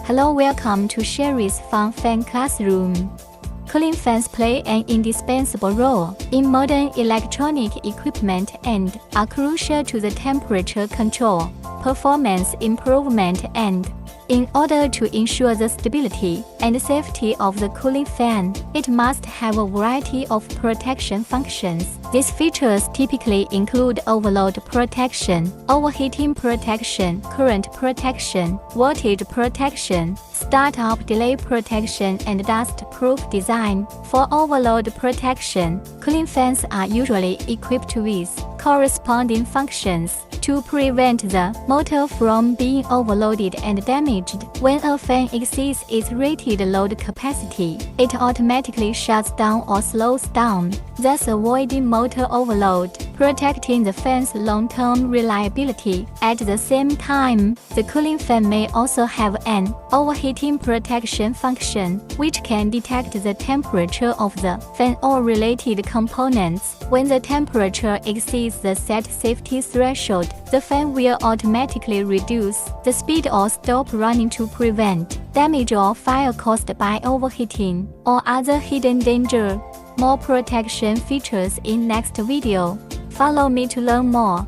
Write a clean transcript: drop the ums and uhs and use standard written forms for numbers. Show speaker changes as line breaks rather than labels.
Hello, welcome to Sherry's Fun Fan Classroom. Cooling fans play an indispensable role in modern electronic equipment and are crucial to the temperature control, performance improvement and in order to ensure the stability and safety of the cooling fan, it must have a variety of protection functions. These features typically include overload protection, overheating protection, current protection, voltage protection, startup delay protection, and dust-proof design. For overload protection, cooling fans are usually equipped with corresponding functions to prevent the motor from being overloaded and damaged. When a fan exceeds its rated load capacity, it automatically shuts down or slows down, thus avoiding motor overload, protecting the fan's long-term reliability. At the same time, the cooling fan may also have an overheating protection function, which can detect the temperature of the fan or related components. When the temperature exceeds the set safety threshold, the fan will automatically reduce the speed or stop running to prevent damage or fire caused by overheating or other hidden danger. More protection features in next video. Follow me to learn more.